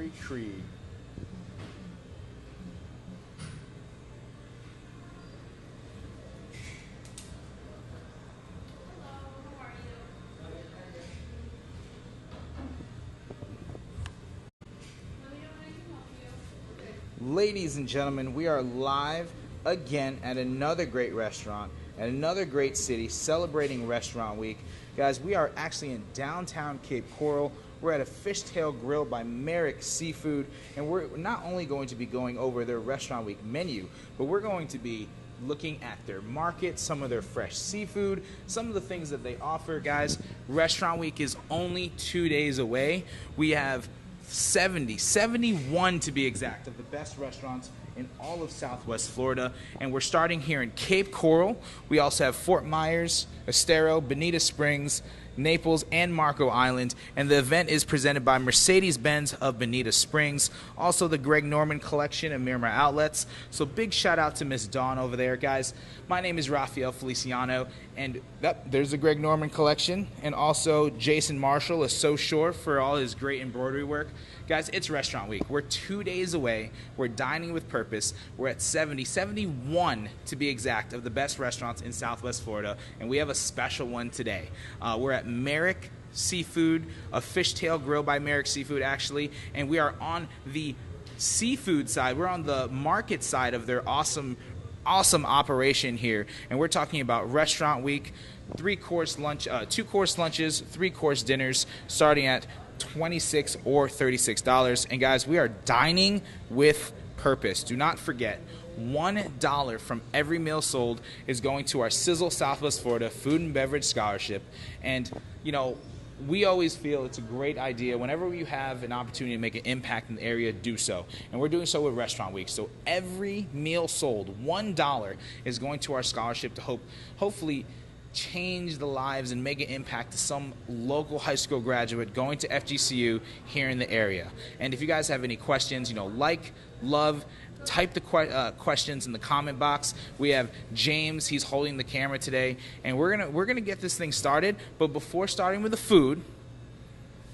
Mary Creed. Ladies and gentlemen, we are live again at another great restaurant, at another great city, celebrating Restaurant Week. Guys, we are actually in downtown Cape Coral. We're at a Fishtail Grill by Merrick Seafood, and we're not only going to be going over their Restaurant Week menu, but we're going to be looking at their market, some of their fresh seafood, some of the things that they offer. Guys, Restaurant Week is only 2 days away. We have 71 to be exact, of the best restaurants in all of Southwest Florida, and we're starting here in Cape Coral. We also have Fort Myers, Estero, Bonita Springs, Naples, and Marco Island, and the event is presented by Mercedes-Benz of Bonita Springs, also the Greg Norman Collection and Miramar Outlets. So big shout out to Miss Dawn over there. Guys, my name is Rafael Feliciano, and there's the Greg Norman Collection, and also Jason Marshall is so short for all his great embroidery work. Guys, it's Restaurant Week. We're 2 days away. We're dining with purpose. We're at 71 to be exact, of the best restaurants in Southwest Florida, and we have a special one today. We're at Merrick Seafood, a fishtail grill by Merrick Seafood, actually, and we are on the seafood side. We're on the market side of their awesome operation here, and we're talking about Restaurant Week, 2-course lunches, 3-course dinners, starting at $26 or $36. And guys, we are dining with purpose. Do not forget, $1 from every meal sold is going to our Sizzle Southwest Florida Food and Beverage Scholarship. And you know, we always feel it's a great idea, whenever you have an opportunity to make an impact in the area, do so. And we're doing so with Restaurant Week. So every meal sold, $1 is going to our scholarship to hopefully change the lives and make an impact to some local high school graduate going to FGCU here in the area. And if you guys have any questions, love, type the questions in the comment box. We have James, he's holding the camera today, and we're gonna get this thing started. But before starting with the food,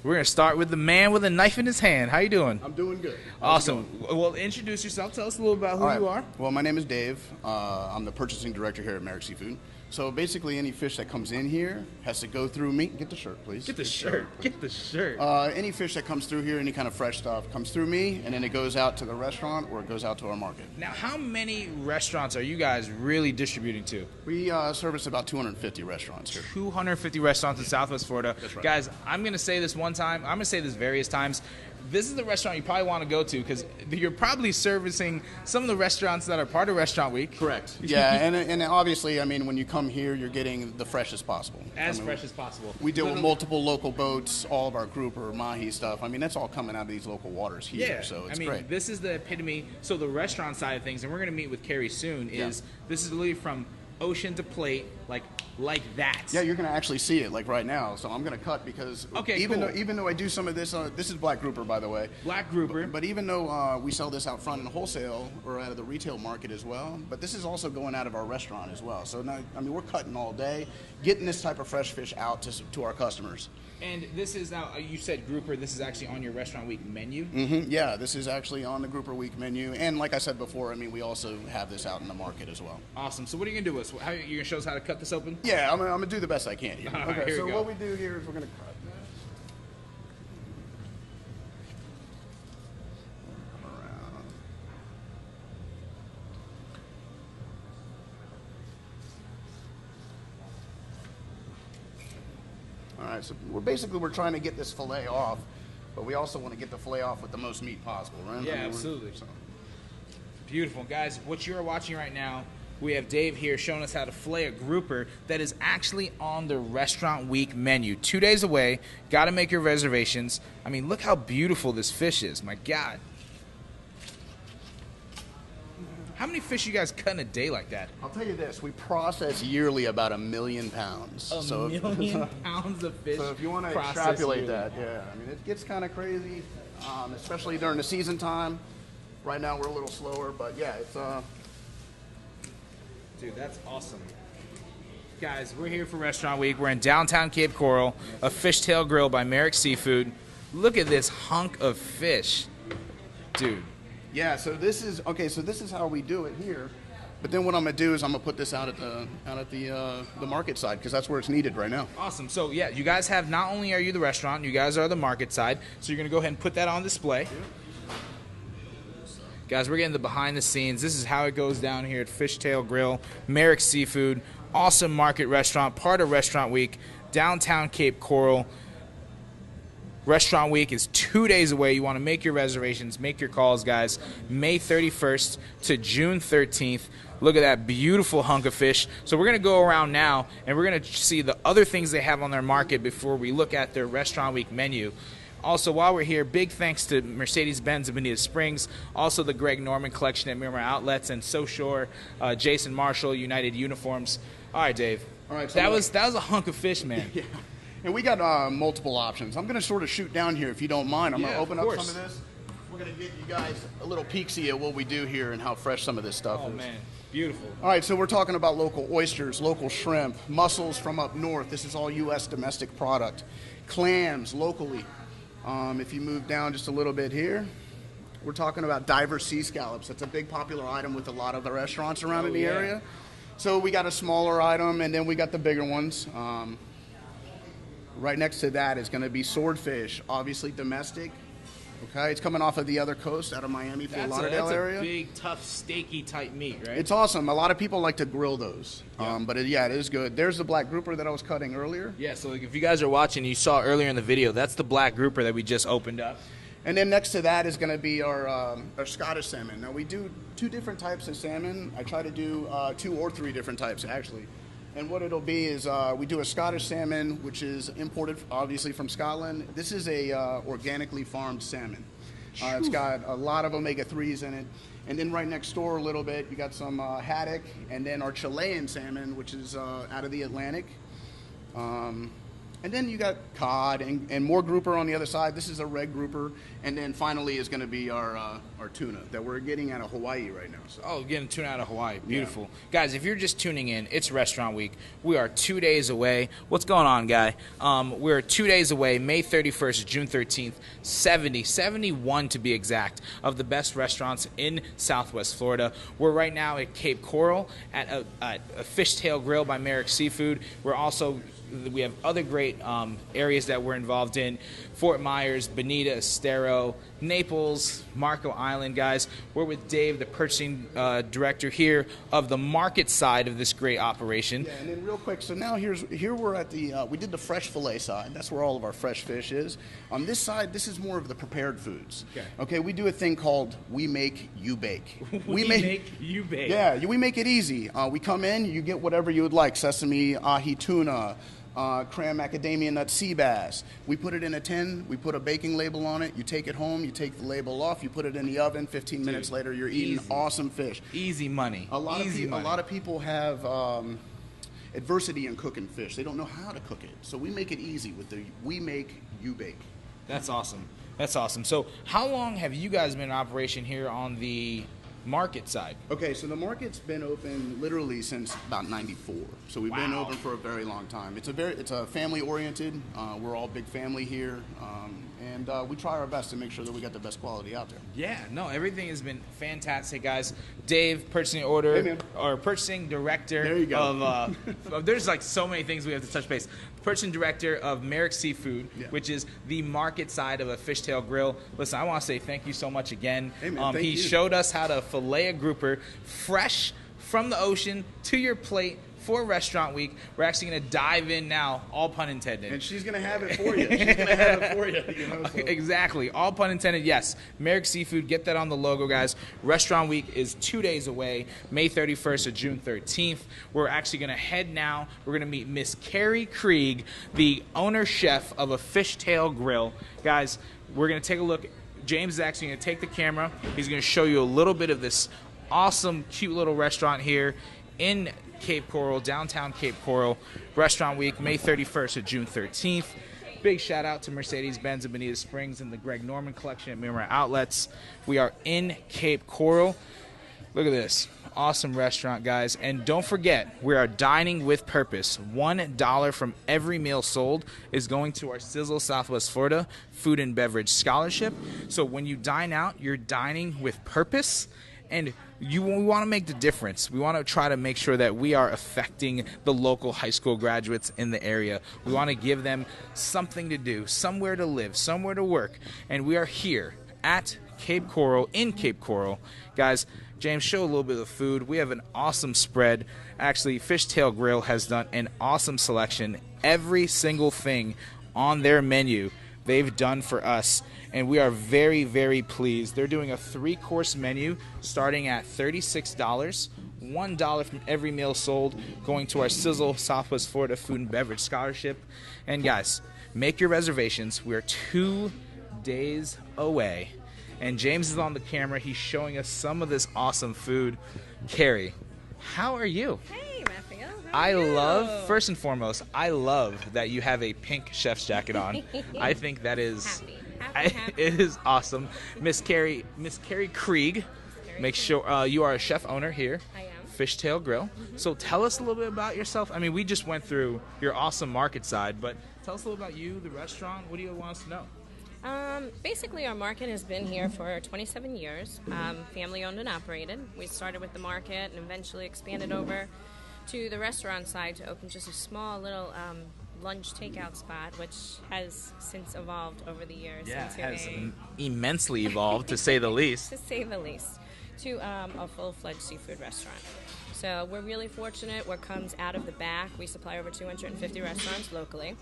we're gonna start with the man with a knife in his hand. How you doing? I'm doing good. Awesome. Well, introduce yourself. Tell us a little about who you are. Well, my name is Dave. I'm the purchasing director here at Merrick Seafood. So basically, any fish that comes in here has to go through me. Get the shirt, please. Get the shirt. Get the shirt. Any fish that comes through here, any kind of fresh stuff, comes through me, and then it goes out to the restaurant or it goes out to our market. Now, how many restaurants are you guys really distributing to? We service about 250 restaurants here. 250 restaurants in Southwest Florida. That's right. Guys, I'm going to say this one time. I'm going to say this various times. This is the restaurant you probably want to go to, because you're probably servicing some of the restaurants that are part of Restaurant Week. Correct. Yeah, and obviously, I mean, when you come here, you're getting the freshest possible. Fresh as possible. We deal with multiple local boats, all of our grouper, mahi stuff. I mean, that's all coming out of these local waters here, yeah, so it's great. This is the epitome. So the restaurant side of things, and we're going to meet with Carrie soon, is this is literally from ocean to plate, like that. Yeah, you're going to actually see it right now. So I'm going to cut because even though I do some of this, this is black grouper, by the way. Black grouper. But even though we sell this out front in wholesale or out of the retail market as well, but this is also going out of our restaurant as well. So now, I mean, we're cutting all day, getting this type of fresh fish out to our customers. And this is now, you said grouper, this is actually on your Restaurant Week menu? Mm-hmm. Yeah, this is actually on the Grouper Week menu. And like I said before, I mean, we also have this out in the market as well. Awesome. So what are you going to do with us? How, you going to show us how to cut this open? Yeah, I'm going to do the best I can here. All okay, right, so what we do here is we're going to cut this. All right, so we're trying to get this fillet off, but we also want to get the fillet off with the most meat possible, right? Yeah, absolutely. Beautiful. Guys, what you're watching right now, we have Dave here showing us how to fillet a grouper that is actually on the Restaurant Week menu. 2 days away. Got to make your reservations. I mean, look how beautiful this fish is. My God. How many fish you guys cut in a day like that? I'll tell you this, we process yearly about 1 million pounds. A million pounds of fish. So if you want to extrapolate that, yeah, I mean, it gets kind of crazy, especially during the season time. Right now we're a little slower, but yeah, it's Dude, that's awesome. Guys, we're here for Restaurant Week. We're in downtown Cape Coral, a fishtail grill by Merrick Seafood. Look at this hunk of fish. Dude. Yeah, so this is okay. So this is how we do it here. But then what I'm gonna do is I'm gonna put this out at the market side because that's where it's needed right now. Awesome. So yeah, you guys have, not only are you the restaurant, you guys are the market side. So you're gonna go ahead and put that on display. Guys, we're getting the behind the scenes. This is how it goes down here at Fishtail Grill, Merrick Seafood, awesome market restaurant, part of Restaurant Week, downtown Cape Coral. Restaurant Week is 2 days away. You want to make your reservations, make your calls, guys. May 31st to June 13th. Look at that beautiful hunk of fish. So we're going to go around now, and we're going to see the other things they have on their market before we look at their Restaurant Week menu. Also, while we're here, big thanks to Mercedes-Benz of Bonita Springs, also the Greg Norman collection at Miramar Outlets, and So Shore, Jason Marshall, United Uniforms. All right, Dave. All right. So that was a hunk of fish, man. Yeah. And we got multiple options. I'm going to sort of shoot down here, if you don't mind. I'm going to open up some of this. We're going to give you guys a little peek-see at what we do here and how fresh some of this stuff is. Oh, man. Beautiful. All right, so we're talking about local oysters, local shrimp, mussels from up north. This is all U.S. domestic product. Clams, locally. If you move down just a little bit here, we're talking about diver sea scallops. That's a big popular item with a lot of the restaurants around in the area. So we got a smaller item, and then we got the bigger ones. Right next to that is going to be swordfish, obviously domestic. Okay, it's coming off of the other coast out of Miami, Fort Lauderdale area. That's a big, tough, steaky type meat, right? It's awesome. A lot of people like to grill those, but it is good. There's the black grouper that I was cutting earlier. Yeah, so if you guys are watching, you saw earlier in the video, that's the black grouper that we just opened up. And then next to that is going to be our Scottish salmon. Now, we do 2 different types of salmon. I try to do 2 or 3 different types, actually. And what it'll be is we do a Scottish salmon, which is imported, obviously, from Scotland. This is a organically farmed salmon. It's got a lot of omega-3s in it. And then right next door a little bit, you got some haddock, and then our Chilean salmon, which is out of the Atlantic. And then you got cod and more grouper on the other side. This is a red grouper. And then finally is going to be our tuna that we're getting out of Hawaii right now. So. Oh, getting tuna out of Hawaii. Beautiful. Yeah. Guys, if you're just tuning in, it's Restaurant Week. We are 2 days away. What's going on, guy? We're 2 days away, May 31st, June 13th, 71 to be exact, of the best restaurants in Southwest Florida. We're right now at Cape Coral at a Fishtail Grill by Merrick Seafood. We have other great areas that we're involved in. Fort Myers, Bonita, Estero, Naples, Marco Island, guys. We're with Dave, the purchasing director here of the market side of this great operation. Yeah, and then real quick, so now here we're at the, we did the fresh fillet side. That's where all of our fresh fish is. On this side, this is more of the prepared foods. Okay, we do a thing called We Make, You Bake. We make, you bake. Yeah, we make it easy. We come in, you get whatever you would like. Sesame, ahi tuna, cram macadamia nut sea bass. We put it in a tin, we put a baking label on it, you take it home, you take the label off, you put it in the oven, 15 minutes later you're eating awesome fish. Easy money. A lot of people have adversity in cooking fish. They don't know how to cook it. So we make it easy with the We Make, You Bake. That's awesome. That's awesome. So how long have you guys been in operation here on the market side? Okay, so the market's been open literally since about '94. So we've been open for a very long time. It's a family oriented. We're all big family here, and we try our best to make sure that we got the best quality out there. Yeah, no, everything has been fantastic, guys. Dave, purchasing order or purchasing director. There you go. Of there's like so many things we have to touch base. Purchasing director of Merrick Seafood, which is the market side of a Fishtail Grill. Listen, I want to say thank you so much again. Hey, man, he showed us how to fillet a grouper fresh from the ocean to your plate for Restaurant Week. We're actually going to dive in now, all pun intended. And she's going to have it for you. She's going to have it for you. So. Exactly. All pun intended, yes. Merrick Seafood, get that on the logo, guys. Restaurant Week is 2 days away, May 31st to June 13th. We're actually going to head now. We're going to meet Miss Carrie Krieg, the owner-chef of a Fishtail Grill. Guys, we're going to take a look. James is actually going to take the camera. He's going to show you a little bit of this awesome, cute little restaurant here in Cape Coral, downtown Cape Coral. Restaurant Week, May 31st to June 13th. Big shout out to Mercedes-Benz of Bonita Springs and the Greg Norman collection at Miramar Outlets. We are in Cape Coral. Look at this. awesome restaurant, guys. And don't forget, we are dining with purpose. $1 from every meal sold is going to our Sizzle Southwest Florida Food and Beverage Scholarship. So when you dine out, you're dining with purpose. And we want to make the difference. We want to try to make sure that we are affecting the local high school graduates in the area. We want to give them something to do, somewhere to live, somewhere to work. And we are here at Cape Coral, in Cape Coral. Guys, James, show a little bit of the food. We have an awesome spread. Actually, Fishtail Grill has done an awesome selection. Every single thing on their menu they've done for us, and we are very, very pleased. They're doing a 3-course menu starting at $36, $1 from every meal sold, going to our Sizzle Southwest Florida Food and Beverage Scholarship. And guys, make your reservations. We're 2 days away, and James is on the camera. He's showing us some of this awesome food. Carrie, how are you? Hey, Raphael. How are you? First and foremost, I love that you have a pink chef's jacket on. I think that is Happy. it is awesome. Miss Carrie Krieg, make sure you are a chef owner here. I am. Fishtail Grill. So tell us a little bit about yourself. I mean, we just went through your awesome market side, but tell us a little about you, the restaurant. What do you want us to know? Basically, our market has been here for 27 years, family owned and operated. We started with the market and eventually expanded over to the restaurant side to open just a small little lunch takeout spot, which has since evolved over the years. Yeah, into it has immensely evolved, to say the least. To say the least, to a full-fledged seafood restaurant. So we're really fortunate what comes out of the back. We supply over 250 restaurants locally.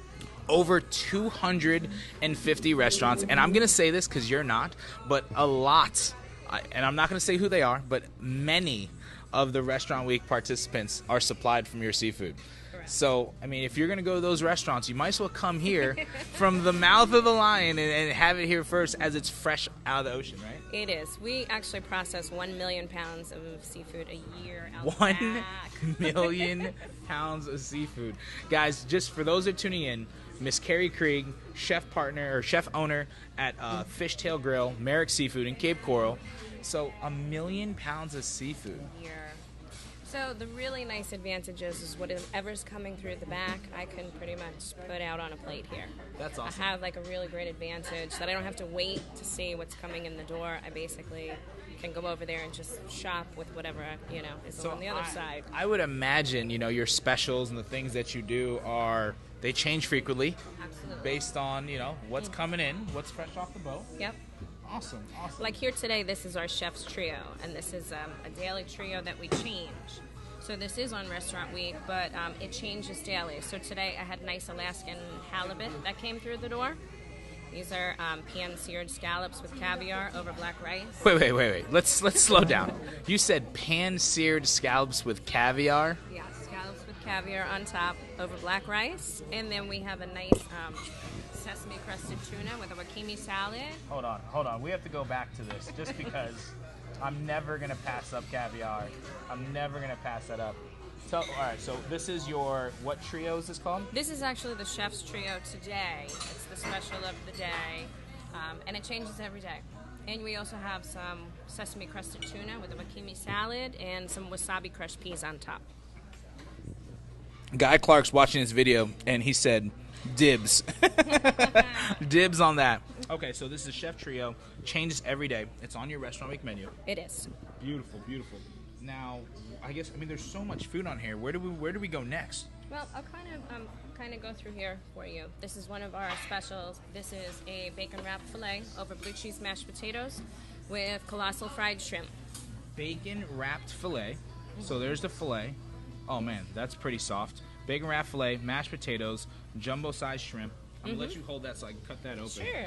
Over 250 restaurants, and I'm going to say this because you're not, but a lot, and I'm not going to say who they are, but many of the Restaurant Week participants are supplied from your seafood. Correct. So, I mean, if you're going to go to those restaurants, you might as well come here from the mouth of the lion and have it here first as it's fresh out of the ocean, right? It is. We actually process 1 million pounds of seafood a year out 1 back. million pounds of seafood. Guys, just for those that are tuning in, Miss Carrie Krieg, chef owner at Fishtail Grill, Merrick Seafood in Cape Coral. So 1 million pounds of seafood. Year. So the really nice advantage is whatever's coming through the back, I can pretty much put out on a plate here. That's awesome. I have like a really great advantage that I don't have to wait to see what's coming in the door. I basically can go over there and just shop with whatever, is on the other side. I would imagine, your specials and the things that you do they change frequently. Absolutely. Based on, what's coming in, what's fresh off the boat. Yep. Awesome. Like here today, this is our chef's trio, and this is a daily trio that we change. So this is on Restaurant Week, but it changes daily. So today I had nice Alaskan halibut that came through the door. These are pan-seared scallops with caviar over black rice. Wait. Let's slow down. You said pan-seared scallops with caviar? Yeah, scallops with caviar on top over black rice. And then we have a nice sesame-crusted tuna with a wakimi salad. Hold on. We have to go back to this just because I'm never going to pass up caviar. I'm never going to pass that up. So, all right, so this is what trio is this called? This is actually the chef's trio today. It's the special of the day, and it changes every day. And we also have some sesame-crusted tuna with a wakimi salad and some wasabi crushed peas on top. Guy Clark's watching this video, and he said, dibs. Dibs on that. Okay, so this is Chef Trio. Changes every day. It's on your Restaurant Week menu. It is. Beautiful. Now, there's so much food on here. Where do we go next? Well, I'll kind of go through here for you. This is one of our specials. This is a bacon wrapped filet over blue cheese mashed potatoes with colossal fried shrimp. Bacon wrapped filet. So there's the filet. Oh man, that's pretty soft. Bacon wrapped filet, mashed potatoes, jumbo sized shrimp. I'm gonna let you hold that so I can cut that open. Sure.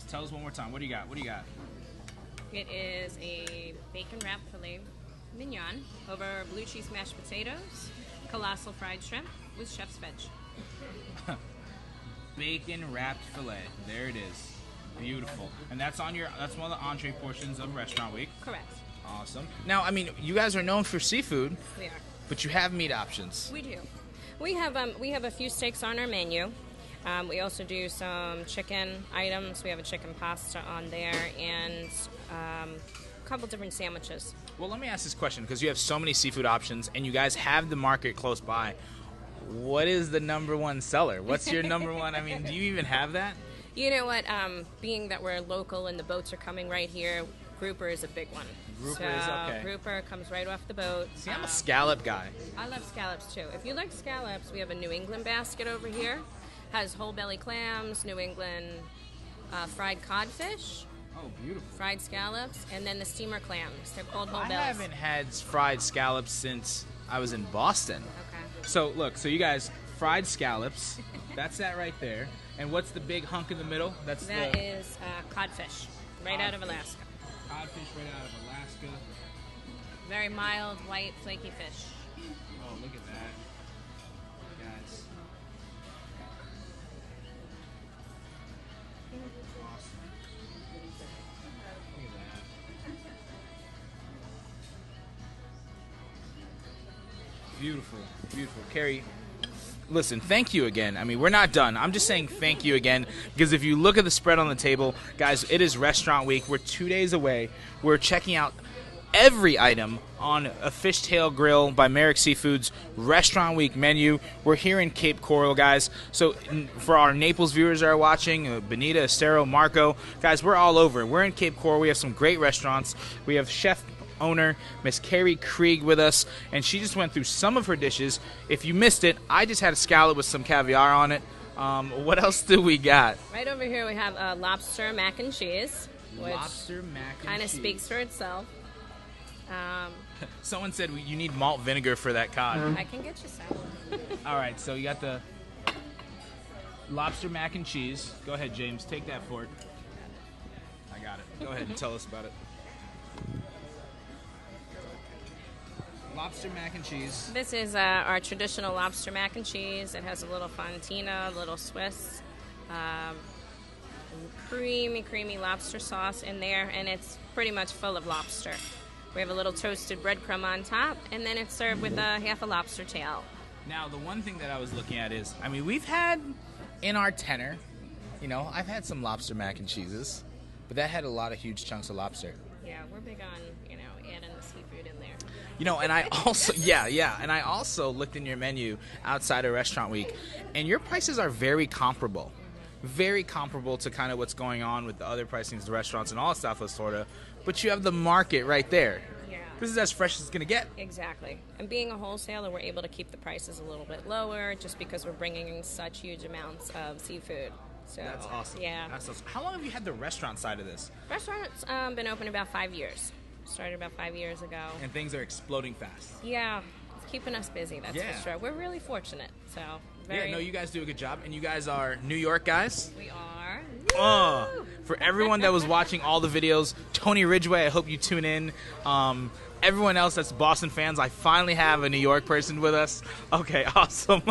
Tell us one more time. What do you got? It is a bacon wrapped filet mignon over blue cheese mashed potatoes, colossal fried shrimp with chef's veg. Bacon wrapped filet. There it is. Beautiful. And that's one of the entree portions of Restaurant Week. Correct. Awesome. Now, you guys are known for seafood. We are. But you have meat options. We do. We have a few steaks on our menu. We also do some chicken items. We have a chicken pasta on there and a couple different sandwiches. Well, let me ask this question, because you have so many seafood options and you guys have the market close by. What is the number one seller? What's your number one? I mean, do you even have that? You know what? Being that we're local and the boats are coming right here, grouper is a big one. Grouper is okay. Grouper comes right off the boat. See, I'm a scallop guy. I love scallops too. If you like scallops, we have a New England basket over here. Has whole belly clams, New England fried codfish. Oh, beautiful. Fried scallops, and then the steamer clams. They're called whole bellies. I haven't had fried scallops since I was in Boston. Okay. So, look, so you guys, fried scallops. That's that right there. And what's the big hunk in the middle? That is codfish, right out of Alaska. Codfish right out of Alaska. Very mild, white, flaky fish. Oh, look at that. Guys. Awesome. Look at that. Beautiful, beautiful. Carrie, listen, thank you again. I mean, we're not done. I'm just saying thank you again, because if you look at the spread on the table, guys, it is restaurant week. We're 2 days away. We're checking out every item on a Fishtail Grill by Merrick Seafoods Restaurant Week menu. We're here in Cape Coral, guys. So for our Naples viewers that are watching, Benita, Estero, Marco, guys, we're all over. We're in Cape Coral. We have some great restaurants. We have chef owner Miss Carrie Krieg with us, and she just went through some of her dishes. If you missed it, I just had a scallop with some caviar on it. What else do we got? Right over here we have lobster mac and cheese, which Lobster mac and kind of cheese. speaks for itself. Someone said you need malt vinegar for that cod. I can get you some. All right, so you got the lobster mac and cheese. Go ahead, James. Take that fork. I got it. Go ahead and tell us about it. Lobster mac and cheese. This is our traditional lobster mac and cheese. It has a little fontina, a little Swiss, creamy lobster sauce in there, and it's pretty much full of lobster. We have a little toasted breadcrumb on top, and then it's served with half a lobster tail. Now, the one thing that I was looking at is, I mean, we've had in our tenor, you know, I've had some lobster mac and cheeses, but that had a lot of huge chunks of lobster. Yeah, we're big on, you know, adding the seafood in there. You know, and I also, and I also looked in your menu outside of Restaurant Week, and your prices are very comparable. Very comparable to kind of what's going on with the other pricings of the restaurants in all of Southwest Florida, but you have the market right there. Yeah. This is as fresh as it's going to get. Exactly. And being a wholesaler, we're able to keep the prices a little bit lower just because we're bringing in such huge amounts of seafood. So, That's awesome. Yeah. That's awesome. How long have you had the restaurant side of this? Restaurant's been open about 5 years. Started about 5 years ago. And things are exploding fast. Yeah, it's keeping us busy, that's for sure. We're really fortunate, so Yeah, no, you guys do a good job, and you guys are New York guys. We are. For everyone that was watching all the videos, Tony Ridgway, I hope you tune in. Everyone else that's Boston fans, I finally have a New York person with us. Okay, awesome.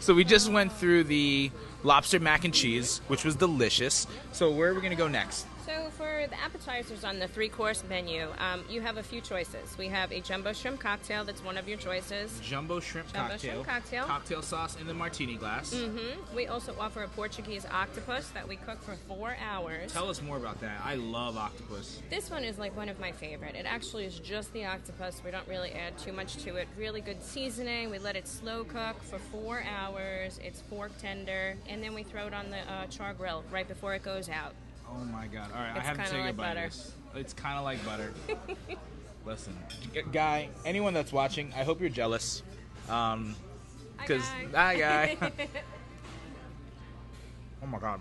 So we just went through the lobster mac and cheese, which was delicious. So where are we going to go next? So for the appetizers on the 3-course menu, you have a few choices. We have a jumbo shrimp cocktail that's one of your choices. Jumbo shrimp cocktail. Cocktail sauce in the martini glass. Mm-hmm. We also offer a Portuguese octopus that we cook for 4 hours. Tell us more about that. I love octopus. This one is like one of my favorite. It actually is just the octopus. We don't really add too much to it. Really good seasoning. We let it slow cook for 4 hours. It's pork tender. And then we throw it on the char grill right before it goes out. Oh my God! All right, I It's have to take kinda a like bite butter. of this. It's kind of like butter. Listen, guy, anyone that's watching, I hope you're jealous. Because Hi, guy. Oh my God!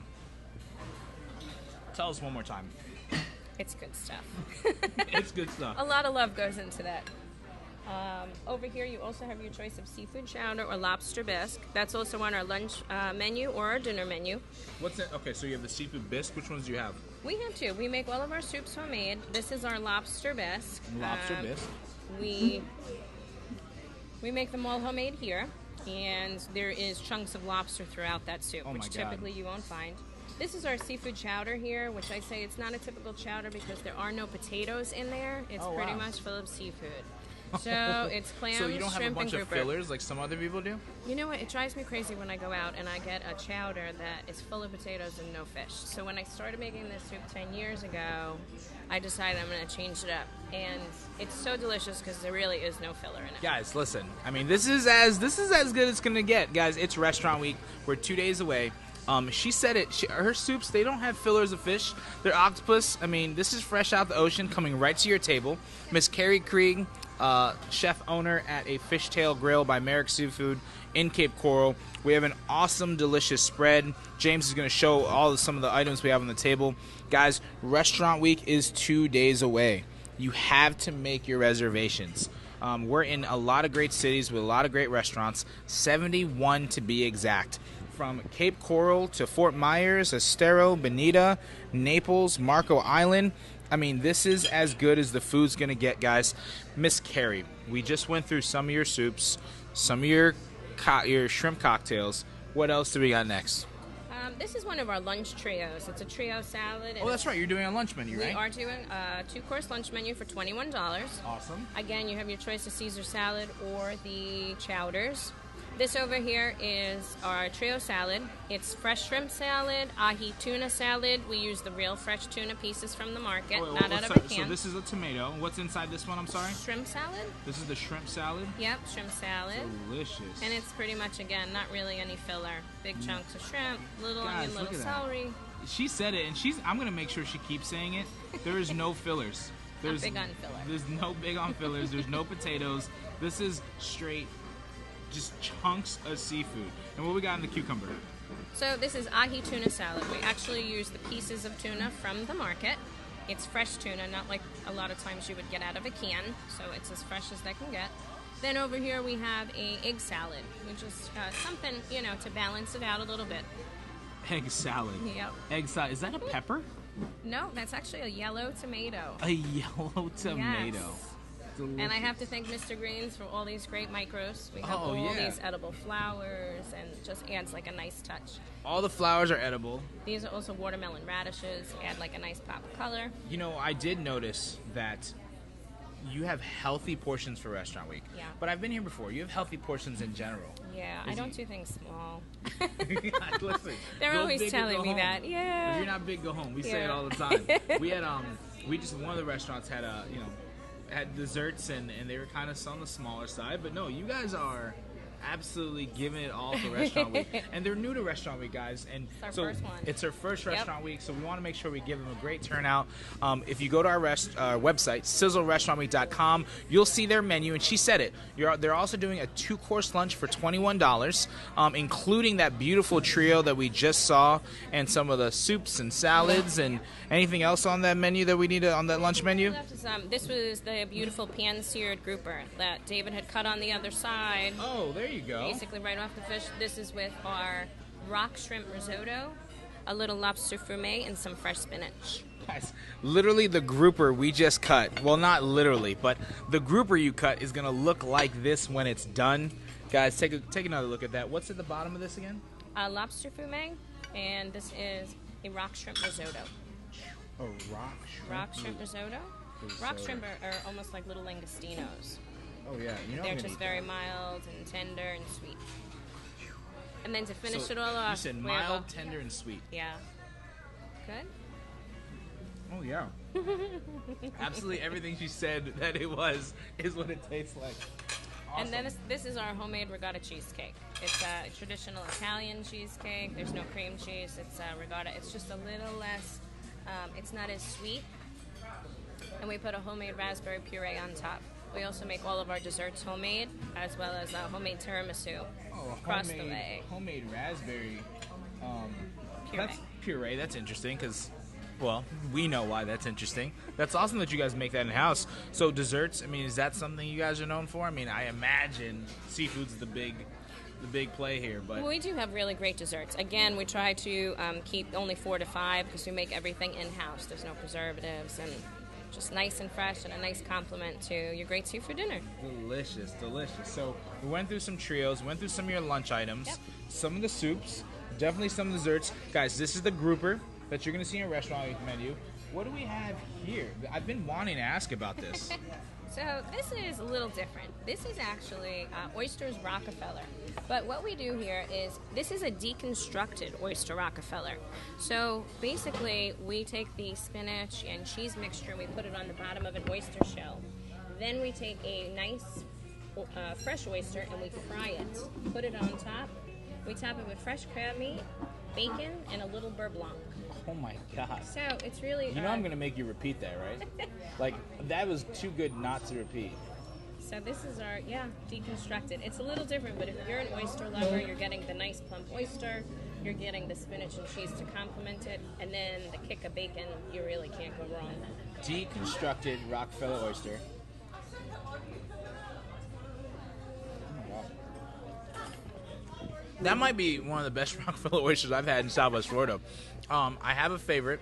Tell us one more time. It's good stuff. It's good stuff. A lot of love goes into that. Over here, you also have your choice of seafood chowder or lobster bisque. That's also on our lunch menu or our dinner menu. What's it? Okay, so you have the seafood bisque. Which ones do you have? We have two. We make all of our soups homemade. This is our lobster bisque. Lobster bisque. We make them all homemade here, and there is chunks of lobster throughout that soup, Oh my which God. typically you won't find. This is our seafood chowder here, which I say it's not a typical chowder because there are no potatoes in there. It's Oh, pretty wow. much full of seafood. So it's clams, So you don't have a shrimp, bunch and of grouper. fillers like some other people do? You know what? It drives me crazy when I go out and I get a chowder that is full of potatoes and no fish. So when I started making this soup 10 years ago, I decided I'm going to change it up. And it's so delicious because there really is no filler in it. Guys, listen. I mean, this is as good as it's gonna get, guys. It's restaurant week. We're 2 days away. She said it. Her soups, they don't have fillers of fish. They're octopus. I mean, this is fresh out the ocean, coming right to your table. Miss Carrie Krieg, chef owner at a Fishtail Grill by Merrick Seafood in Cape Coral. We have an awesome, delicious spread. James is going to show some of the items we have on the table. Guys, restaurant week is 2 days away. You have to make your reservations. We're in a lot of great cities with a lot of great restaurants, 71 to be exact. From Cape Coral to Fort Myers, Estero, Bonita, Naples, Marco Island. I mean, this is as good as the food's going to get, guys. Miss Carrie, we just went through some of your soups, some of your shrimp cocktails. What else do we got next? This is one of our lunch trios. It's a trio salad. Oh, that's right. You're doing a lunch menu, right? We are doing a 2-course lunch menu for $21. Awesome. Again, you have your choice of Caesar salad or the chowders. This over here is our trio salad. It's fresh shrimp salad, Aki Tuna Salad. We use the real fresh tuna pieces from the market, not out of a can. So this is a tomato. What's inside this one, I'm sorry? Shrimp salad? This is the shrimp salad? Yep, shrimp salad. Delicious. And it's pretty much, again, not really any filler. Big chunks of shrimp, little Guys, onion, look little at that. celery. She said it, and I'm going to make sure she keeps saying it. There is no fillers. Not big on filler. There's no big on fillers. There's no potatoes. This is straight, just chunks of seafood. And what we got in the cucumber? So this is Aki Tuna Salad. We actually use the pieces of tuna from the market. It's fresh tuna, not like a lot of times you would get out of a can. So it's as fresh as they can get. Then over here we have a egg salad, which is something, to balance it out a little bit. Egg salad. Yep. Egg salad. Is that a pepper? No, that's actually a yellow tomato. A yellow tomato. Yes. Delicious. And I have to thank Mr. Greens for all these great micros. We have all these edible flowers, and just adds like a nice touch. All the flowers are edible. These are also watermelon radishes, add like a nice pop of color. I did notice that you have healthy portions for Restaurant Week. Yeah. But I've been here before. You have healthy portions in general. Yeah, I don't do things small. Listen, They're go always big or telling go me home. that. Yeah. If you're not big, go home. We say it Yeah. all the time. We had one of the restaurants had had desserts and they were kind of on the smaller side. But no, you guys are absolutely giving it all for Restaurant Week. And they're new to Restaurant Week, guys. And It's our first one. It's our first Yep. Restaurant Week, so we want to make sure we give them a great turnout. If you go to our website, sizzlerestaurantweek.com, you'll see their menu, and she said it. They're also doing a 2-course lunch for $21, including that beautiful trio that we just saw, and some of the soups and salads, and anything else on that menu that we need on that lunch menu. This was the beautiful pan-seared grouper that David had cut on the other side. Oh, there you go. Basically right off the fish. This is with our rock shrimp risotto, a little lobster fumet, and some fresh spinach. Guys, literally the grouper we just cut. Well, not literally, but the grouper you cut is going to look like this when it's done. Guys, take another look at that. What's at the bottom of this again? Lobster fumet, and this is a rock shrimp risotto. A rock shrimp Risotto. Rock shrimp are almost like little langostinos. Oh, yeah. They're just very mild and tender and sweet. And then to finish it all off, you said we have mild, tender, and sweet. Yeah. Good? Oh, yeah. Absolutely everything she said that it was is what it tastes like. Awesome. And then this is our homemade ricotta cheesecake. It's a traditional Italian cheesecake. There's no cream cheese. It's ricotta. It's just a little less, it's not as sweet. And we put a homemade raspberry puree on top. We also make all of our desserts homemade, as well as a homemade tiramisu across the way. Homemade raspberry Puree. That's puree. That's interesting because, well, we know why that's interesting. That's awesome that you guys make that in-house. So desserts, I mean, is that something you guys are known for? I mean, I imagine seafood's the big play here, but We do have really great desserts. Again, we try to keep only 4 to 5 because we make everything in-house. There's no preservatives, and just nice and fresh, and a nice compliment to your great seafood dinner. delicious. So we went through some trios, went through some of your lunch items, Yep. some of the soups, definitely some desserts. Guys, this is the grouper that you're going to see in a restaurant menu. What do we have here? I've been wanting to ask about this. So this is a little different. This is actually Oyster Rockefeller. But what we do here is, this is a deconstructed Oyster Rockefeller. So basically, we take the spinach and cheese mixture and we put it on the bottom of an oyster shell. Then we take a nice fresh oyster and we fry it. Put it on top. We top it with fresh crab meat, bacon, and a little beurre blanc. Oh my God. So it's really... You know I'm going to make you repeat that, right? Like, that was too good not to repeat. So this is our, deconstructed. It's a little different, but if you're an oyster lover, you're getting the nice plump oyster, you're getting the spinach and cheese to complement it, and then the kick of bacon, you really can't go wrong. Deconstructed Rockefeller oyster. That might be one of the best Rockefeller oysters I've had in Southwest Florida. I have a favorite.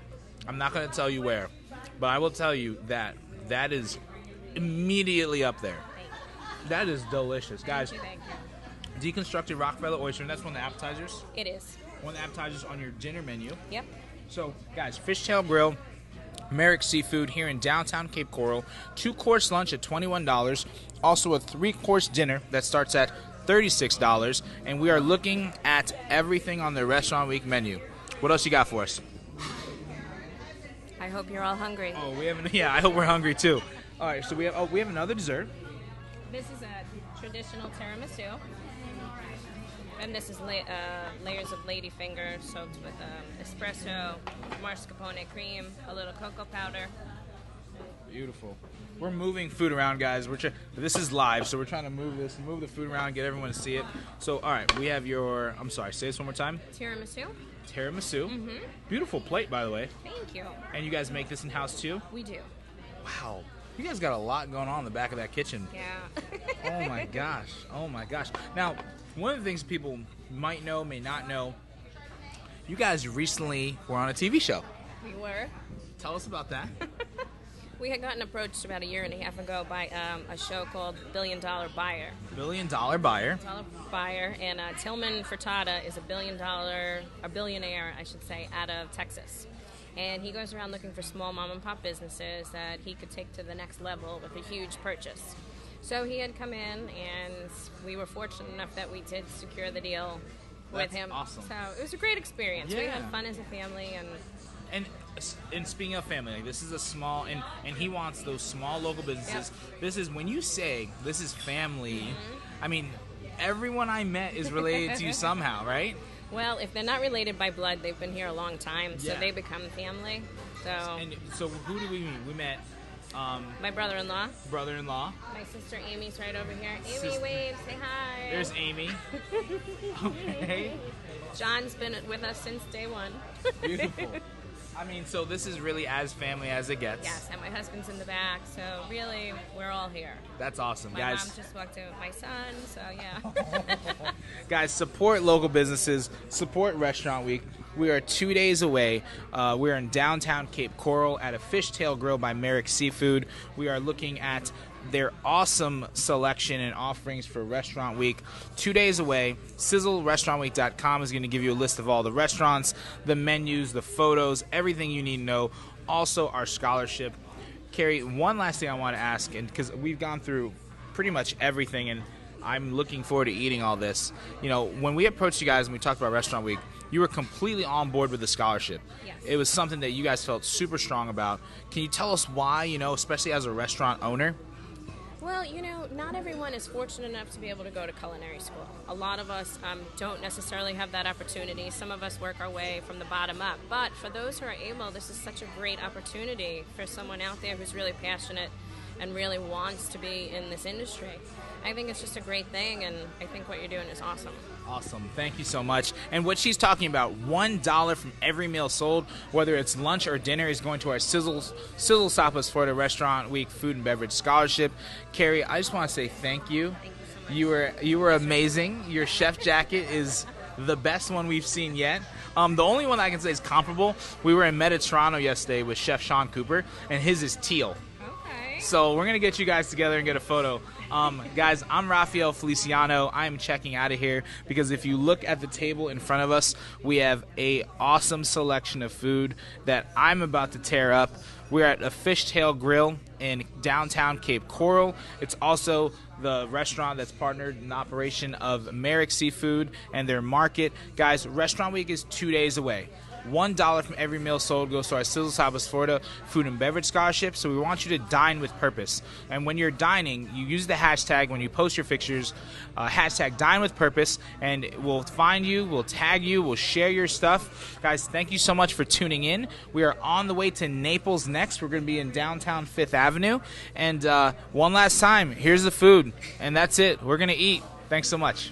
I'm not going to tell you where, but I will tell you that that is immediately up there. That is delicious. Guys, Thank you. deconstructed Rockefeller oyster, and that's one of the appetizers? It is. One of the appetizers on your dinner menu. Yep. So, guys, Fishtail Grill, Merrick Seafood here in downtown Cape Coral. 2-course lunch at $21. Also a 3-course dinner that starts at $36. And we are looking at everything on the Restaurant Week menu. What else you got for us? I hope you're all hungry. Oh, I hope we're hungry too. All right, so we have another dessert. This is a traditional tiramisu. And this is layers of ladyfinger soaked with espresso, mascarpone cream, a little cocoa powder. Beautiful. We're moving food around, guys. This is live, so we're trying to move the food around, get everyone to see it. So, all right, we have your, I'm sorry, say this one more time. Tiramisu. Tiramisu. Mm-hmm. Beautiful plate, by the way. Thank you. And you guys make this in-house, too? We do. Wow. You guys got a lot going on in the back of that kitchen. Yeah. Oh, my gosh. Oh, my gosh. Now, one of the things people might know, may not know, you guys recently were on a TV show. We were. Tell us about that. We had gotten approached about a year and a half ago by a show called Billion Dollar Buyer. Billion Dollar Buyer. And Tillman Furtada is a billionaire, I should say, out of Texas. And he goes around looking for small mom and pop businesses that he could take to the next level with a huge purchase. So he had come in, and we were fortunate enough that we did secure the deal with him. Awesome. So it was a great experience. Yeah. We had fun as a family, And speaking of family, like, this is a small, and he wants those small local businesses. Yep. This is, when you say this is family, I mean, everyone I met is related to you somehow, right? well, if they're not related by blood, they've been here a long time, so Yeah. they become family. And so who did we meet? We met My brother-in-law. brother-in-law. My sister Amy's right over here. Amy, wave, say hi. There's Amy. Okay. John's been with us since day one. Beautiful. I mean, so this is really as family as it gets. Yes, and my husband's in the back, so really, we're all here. That's awesome, My guys. mom just walked in with my son, so yeah. Guys, support local businesses, support Restaurant Week. We are 2 days away. We're in downtown Cape Coral at a Fishtail Grill by Merrick Seafood. We are looking at their awesome selection and offerings for Restaurant Week. 2 days away. SizzleRestaurantWeek.com is going to give you a list of all the restaurants, the menus, the photos, everything you need to know. Also, our scholarship. Carrie, one last thing I want to ask, and because we've gone through pretty much everything, and I'm looking forward to eating all this. You know, when we approached you guys and we talked about Restaurant Week, you were completely on board with the scholarship. Yes. It was something that you guys felt super strong about. Can you tell us why, especially as a restaurant owner? Well, not everyone is fortunate enough to be able to go to culinary school. A lot of us don't necessarily have that opportunity. Some of us work our way from the bottom up. But for those who are able, this is such a great opportunity for someone out there who's really passionate and really wants to be in this industry. I think it's just a great thing, and I think what you're doing is awesome. Awesome. Thank you so much. And what she's talking about, $1 from every meal sold, whether it's lunch or dinner, is going to our Sizzle Southwest Florida Restaurant Week Food and Beverage Scholarship. Carrie, I just want to say thank you. Thank you so much. You were amazing. Your chef jacket is the best one we've seen yet. The only one I can say is comparable. We were in Toronto yesterday with Chef Sean Cooper, and his is teal. Okay. So we're going to get you guys together and get a photo. Guys, I'm Rafael Feliciano. I'm checking out of here because if you look at the table in front of us, we have a awesome selection of food that I'm about to tear up. We're at a Fishtail Grill in downtown Cape Coral. It's also the restaurant that's partnered in operation of Merrick Seafood and their market. Guys, Restaurant Week is 2 days away. $1 from every meal sold goes to our Sizzle SWFL Florida Food and Beverage Scholarship. So we want you to dine with purpose. And when you're dining, you use the hashtag when you post your pictures, hashtag dine with purpose, and we'll find you, we'll tag you, we'll share your stuff. Guys, thank you so much for tuning in. We are on the way to Naples next. We're going to be in downtown 5th Avenue. And one last time, here's the food. And that's it. We're going to eat. Thanks so much.